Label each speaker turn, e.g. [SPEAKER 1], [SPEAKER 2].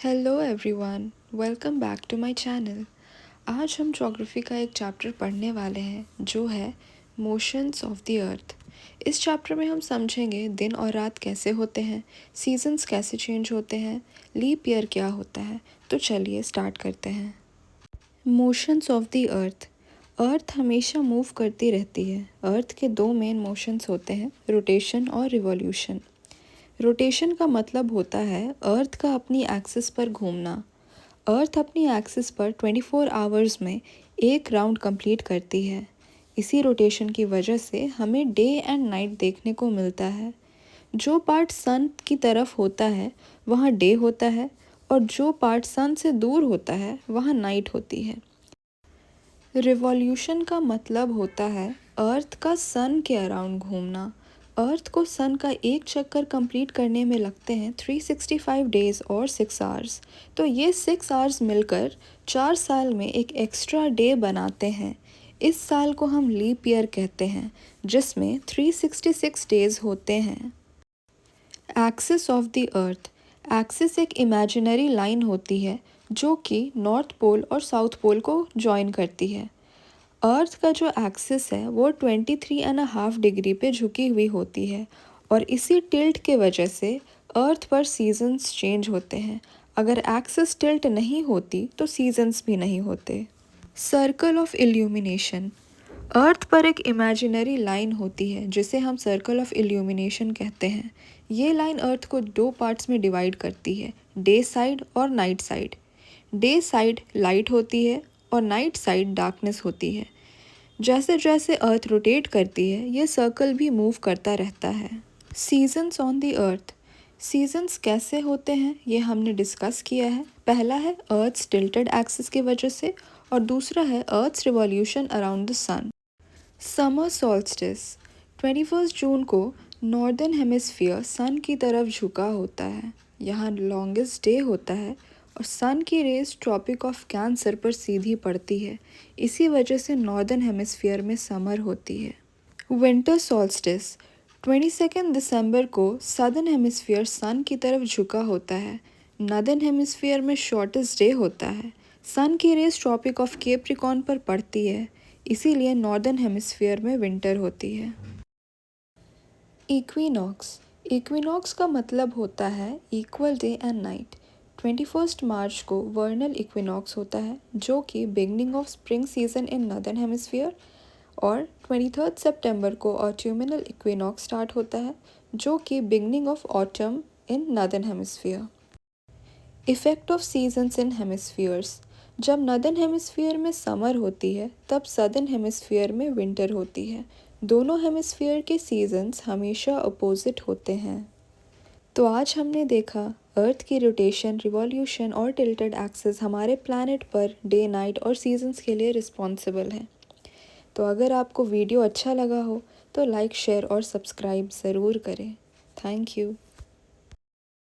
[SPEAKER 1] Hello everyone, welcome back to my channel. आज हम geography का एक चैप्टर पढ़ने वाले हैं जो है मोशंस ऑफ द अर्थ। इस चैप्टर में हम समझेंगे दिन और रात कैसे होते हैं, सीजन्स कैसे चेंज होते हैं, लीप ईयर क्या होता है। तो चलिए स्टार्ट करते हैं। Motions of the earth. Earth हमेशा मूव करती रहती है। अर्थ के दो मेन मोशंस होते हैं, रोटेशन और रिवॉल्यूशन। रोटेशन का मतलब होता है अर्थ का अपनी एक्सिस पर घूमना। अर्थ अपनी एक्सिस पर 24 आवर्स में एक राउंड कंप्लीट करती है। इसी रोटेशन की वजह से हमें डे एंड नाइट देखने को मिलता है। जो पार्ट सन की तरफ होता है वहाँ डे होता है और जो पार्ट सन से दूर होता है वहाँ नाइट होती है। रिवॉल्यूशन का मतलब होता है अर्थ का सन के अराउंड घूमना। अर्थ को सन का एक चक्कर कंप्लीट करने में लगते हैं 365 डेज और 6 आवर्स। तो ये 6 आवर्स मिलकर 4 साल में एक एक्स्ट्रा डे बनाते हैं। इस साल को हम लीप ईयर कहते हैं जिसमें 366 डेज होते हैं। Axis of the earth. Axis एक इमेजिनरी लाइन होती है जो कि नॉर्थ पोल और साउथ पोल को जॉइन करती है। अर्थ का जो एक्सिस है वो 23.5 डिग्री पे झुकी हुई होती है और इसी टिल्ट के वजह से अर्थ पर सीजन्स चेंज होते हैं। अगर एक्सिस टिल्ट नहीं होती तो सीजन्स भी नहीं होते। Circle of illumination. अर्थ पर एक इमेजिनरी लाइन होती है जिसे हम सर्कल ऑफ इल्यूमिनेशन कहते हैं। ये लाइन अर्थ को दो पार्ट्स में डिवाइड करती है, डे साइड और night side. Day side light होती है और नाइट साइड डार्कनेस होती है। जैसे जैसे अर्थ रोटेट करती है ये सर्कल भी मूव करता रहता है। Seasons on the earth. Seasons कैसे होते हैं ये हमने डिस्कस किया है। पहला है अर्थ्स टिल्टेड एक्सिस की वजह से और दूसरा है earth's revolution around the sun. Summer solstice. 21 जून को नॉर्दर्न हेमिस्फीयर सन की तरफ झुका होता है। यहाँ लॉन्गेस्ट डे होता है और सन की रेज ट्रॉपिक ऑफ कैंसर पर सीधी पड़ती है। इसी वजह से नॉर्दर्न हेमिस्फीयर में समर होती है। Winter solstice. 22 दिसंबर को सदर्न हेमिस्फीयर सन की तरफ झुका होता है। नॉर्दर्न हेमिस्फीयर में शॉर्टेस्ट डे होता है। सन की रेज ट्रॉपिक ऑफ कैप्रिकॉर्न पर पड़ती है, इसीलिए नॉर्दर्न हेमिस्फीयर में विंटर होती है। इक्विनॉक्स। इक्विनॉक्स का मतलब होता है इक्वल डे एंड नाइट। 21 मार्च को वर्नल इक्विनॉक्स होता है जो कि beginning of spring season in northern hemisphere और 23 सितंबर को ऑटम्नल इक्विनॉक्स स्टार्ट होता है जो कि beginning of autumn in northern hemisphere. Effect of seasons in hemispheres. जब नॉर्दर्न हेमिस्फीयर में समर होती है तब सदर्न हेमिस्फीयर में विंटर होती है। दोनों हेमिस्फीयर के सीजन्स हमेशा अपोजिट होते हैं। तो आज हमने देखा अर्थ की रोटेशन, रिवॉल्यूशन और टिल्टेड एक्सिस हमारे प्लैनेट पर डे, नाइट और सीजन्स के लिए रिस्पॉन्सिबल हैं। तो अगर आपको वीडियो अच्छा लगा हो तो लाइक, शेयर और सब्सक्राइब ज़रूर करें। Thank you.